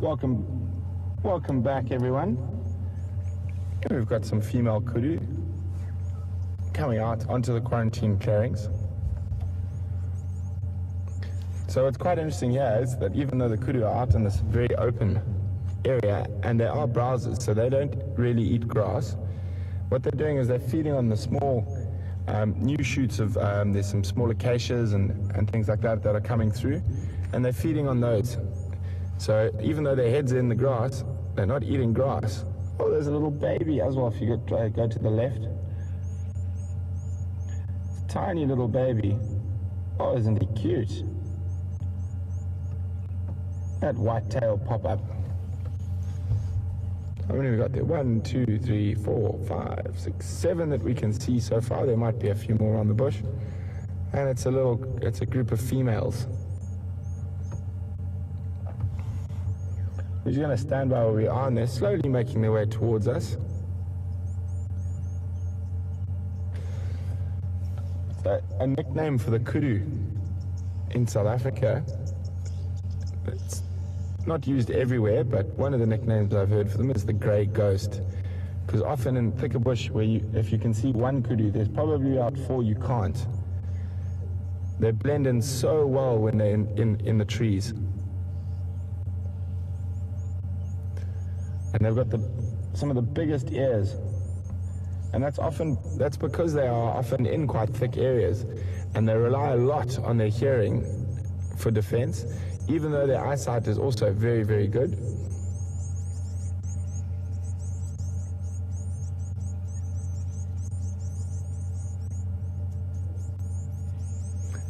Welcome back, everyone. Here we've got some female kudu coming out onto the quarantine clearings. So what's quite interesting here is that even though the kudu are out in this very open area, and they are browsers, so they don't really eat grass, what they're doing is they're feeding on the small new shoots of, there's some small acacias and things like that that are coming through, and they're feeding on those. So even though their head's in the grass, they're not eating grass. Oh, there's a little baby as well if you go to the left. It's a tiny little baby. Oh, isn't he cute? That white tail pop up. How many we got there? 1, 2, 3, 4, 5, 6, 7 that we can see so far. There might be a few more on the bush. And it's a group of females. We're just going to stand by where we are, and they're slowly making their way towards us. So, a nickname for the kudu in South Africa. It's not used everywhere, but one of the nicknames I've heard for them is the grey ghost. Because often in thicker bush, if you can see one kudu, there's probably about 4 you can't. They blend in so well when they're in the trees. And they've got some of the biggest ears. And that's because they are often in quite thick areas. And they rely a lot on their hearing for defense, even though their eyesight is also very, very good.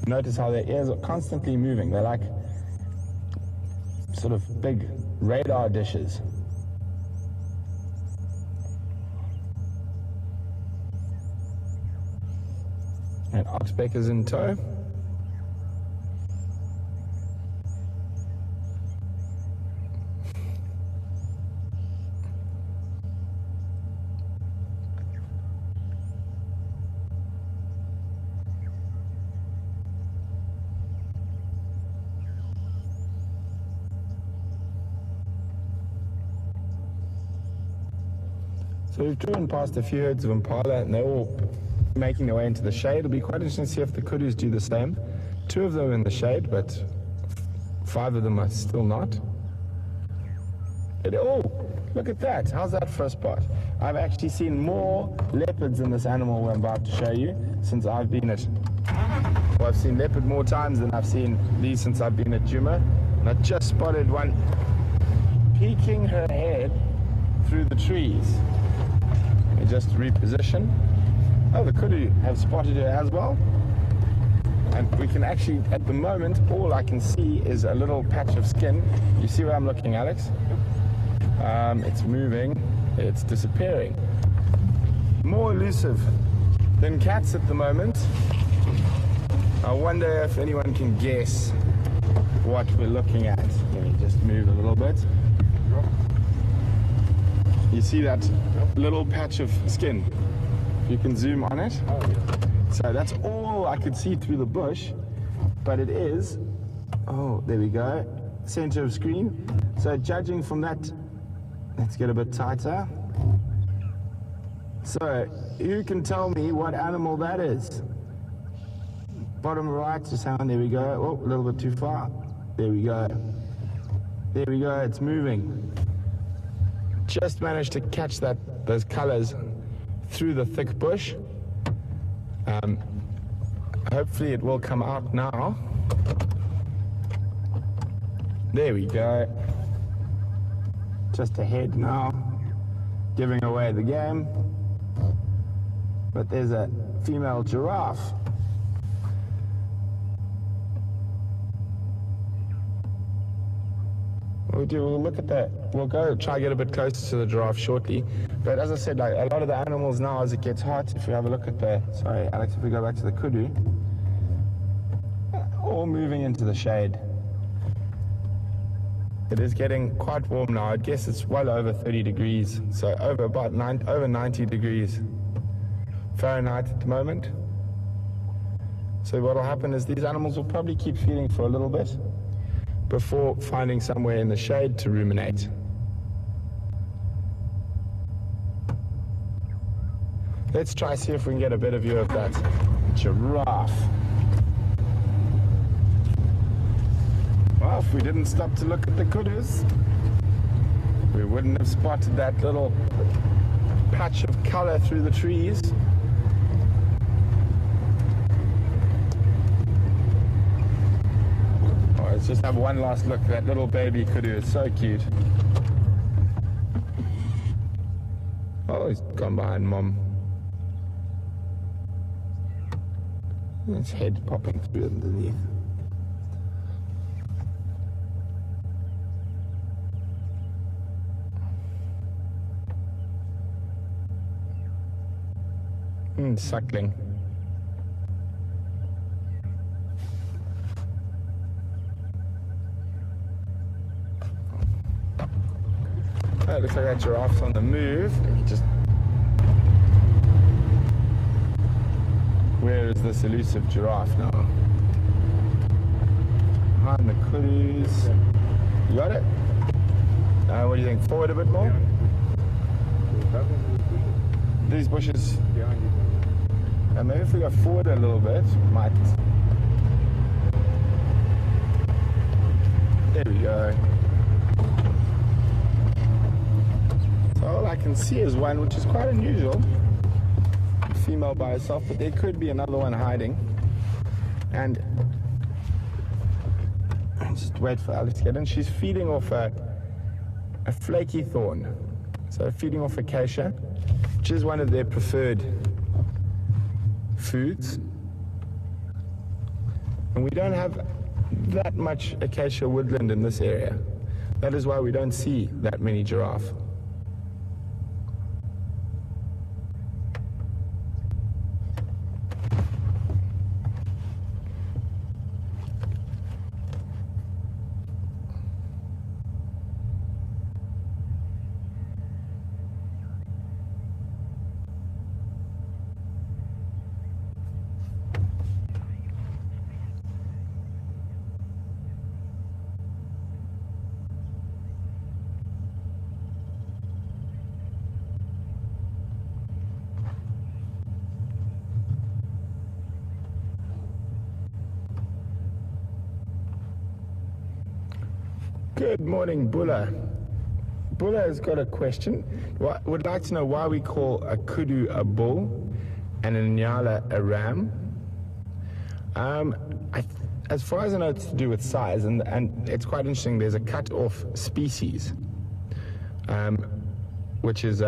Notice how their ears are constantly moving. They're like sort of big radar dishes. And oxpeck is in tow. So we've driven past a few herds of impala, and they're all making their way into the shade. It'll be quite interesting to see if the kudus do the same. 2 of them are in the shade, but 5 of them are still not. Oh, look at that. How's that for a spot? I've actually seen more leopards in this animal we're about to show you since I've been at... Well, I've seen leopard more times than I've seen these since I've been at Djuma. And I just spotted one peeking her head through the trees. Let me just reposition. Oh, the kudu have spotted her as well. And we can actually, at the moment, all I can see is a little patch of skin. You see where I'm looking, Alex? It's moving, it's disappearing. More elusive than cats at the moment. I wonder if anyone can guess what we're looking at. Let me just move a little bit. You see that little patch of skin? You can zoom on it. So that's all I could see through the bush, but it is, oh, there we go, center of screen. So judging from that, let's get a bit tighter. So who can tell me what animal that is? Bottom right, just hang on, there we go. Oh, a little bit too far. There we go. There we go, it's moving. Just managed to catch those colors through the thick bush. Hopefully it will come out now. There we go. Just ahead now, giving away the game. But there's a female giraffe. We'll look at that. We'll go try to get a bit closer to the giraffe shortly. But as I said, like a lot of the animals now, as it gets hot, if we have a look at sorry, Alex, if we go back to the kudu, all moving into the shade. It is getting quite warm now. I guess it's well over 30 degrees, so over 90 degrees Fahrenheit at the moment. So what will happen is these animals will probably keep feeding for a little bit. before finding somewhere in the shade to ruminate. Let's try see if we can get a better view of that giraffe. Well, if we didn't stop to look at the kudus, we wouldn't have spotted that little patch of color through the trees. Oh, let's just have one last look. That little baby kudu is so cute. Oh, he's gone behind mom. His head popping through underneath. Suckling. Oh, it looks like that giraffe's on the move. Where is this elusive giraffe now? Behind the kudus. You got it? What do you think? Forward a bit more? These bushes. Maybe if we go forward a little bit, might. There we go. So all I can see is one, which is quite unusual. Female by herself, but there could be another one hiding. And just wait for Alice to get in. She's feeding off a flaky thorn. So feeding off acacia, which is one of their preferred foods. And we don't have that much acacia woodland in this area. That is why we don't see that many giraffe. Good morning, Bulla. Bulla has got a question. Would like to know why we call a kudu a bull and a nyala a ram. As far as I know, it's to do with size, and it's quite interesting. There's a cut-off species, which is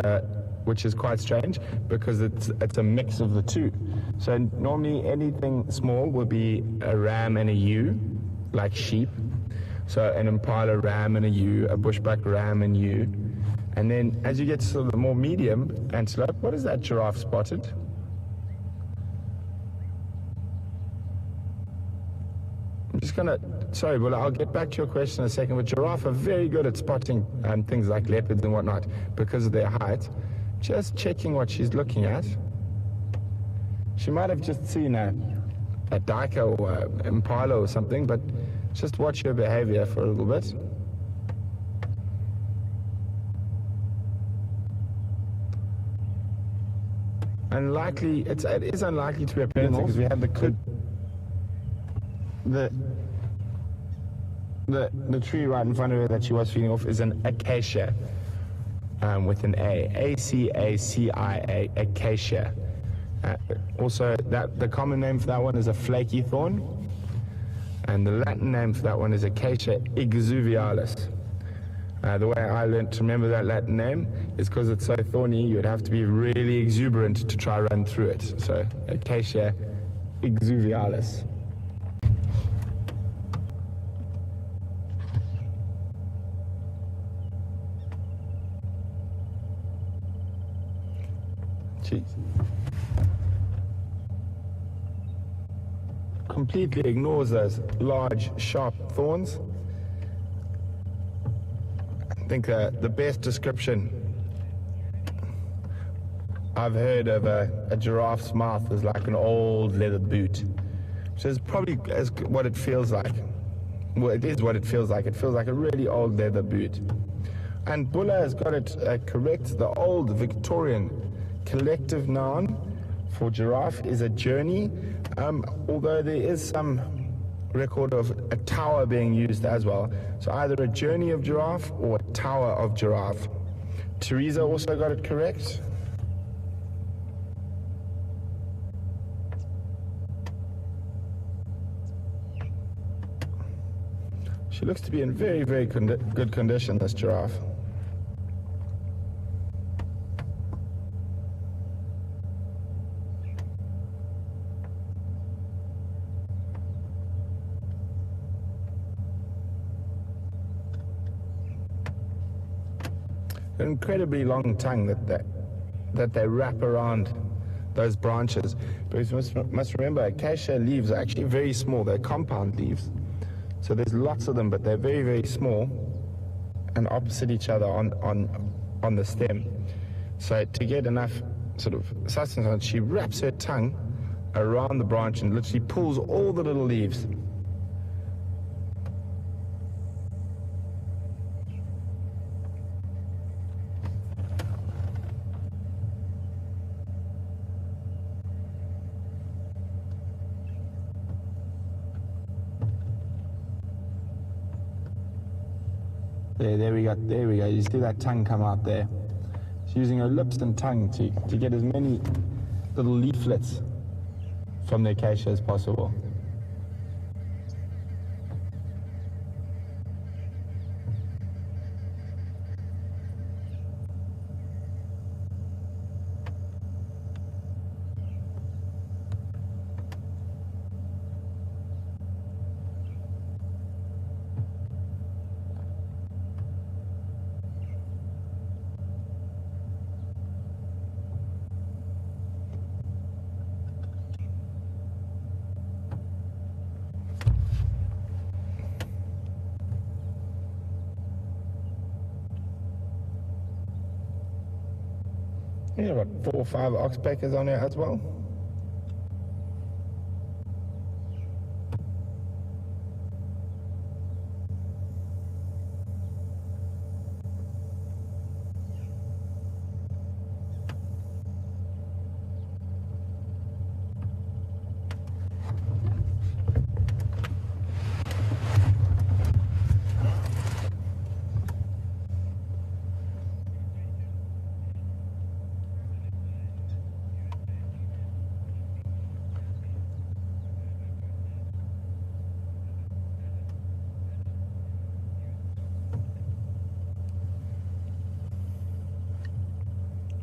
quite strange because it's a mix of the two. So normally anything small would be a ram and a ewe, like sheep. So an impala ram and a ewe, a bushbuck ram and ewe. And then as you get to sort of the more medium antelope, what is that giraffe spotted? I'm just going to, sorry, Bulla, I'll get back to your question in a second, but giraffe are very good at spotting things like leopards and whatnot because of their height. Just checking what she's looking at. She might have just seen a duiker or an impala or something, but just watch her behavior for a little bit. Unlikely, it is unlikely to be a predator because we have the tree right in front of her that she was feeding off is an acacia with an A, A-C-A-C-I-A, acacia. Also, the common name for that one is a flaky thorn. And the Latin name for that one is Acacia exuvialis. The way I learned to remember that Latin name is because it's so thorny, you would have to be really exuberant to try run through it. So, Acacia exuvialis. Jeez. Completely ignores those large, sharp thorns. I think the best description I've heard of a giraffe's mouth is like an old leather boot, which is probably what it feels like. well, it is what it feels like. It feels like a really old leather boot. And Bulla has got it correct. The old Victorian collective noun for giraffe is a journey, although there is some record of a tower being used as well. So either a journey of giraffe or a tower of giraffe. Teresa also got it correct. She looks to be in very, very good condition, this giraffe. An incredibly long tongue that they wrap around those branches. But you must remember, acacia leaves are actually very small. They're compound leaves. So there's lots of them, but they're very, very small and opposite each other on the stem. So to get enough sort of sustenance on it, she wraps her tongue around the branch and literally pulls all the little leaves. There we go. You see that tongue come out there. She's using her lips and tongue to get as many little leaflets from the acacia as possible. Yeah, about 4 or 5 oxpeckers on it as well.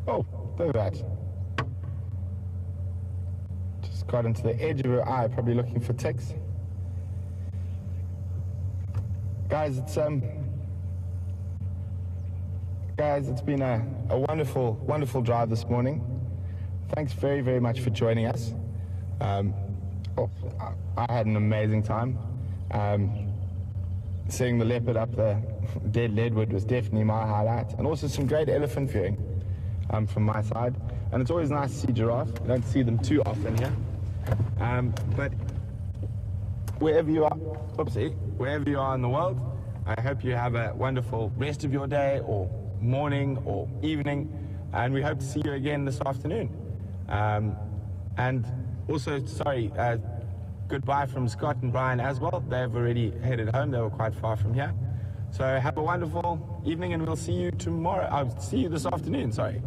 Oh, look at that. Just got into the edge of her eye, probably looking for ticks. Guys, it's been a wonderful, wonderful drive this morning. Thanks very, very much for joining us. I had an amazing time. Seeing the leopard up the dead leadwood was definitely my highlight, and also some great elephant viewing from my side. And it's always nice to see giraffe. You don't see them too often here. But wherever you are in the world, I hope you have a wonderful rest of your day or morning or evening, and we hope to see you again this afternoon. And also, goodbye from Scott and Brian as well. They've already headed home. They were quite far from here. So have a wonderful evening, and we'll see you tomorrow. I'll see you this afternoon, sorry.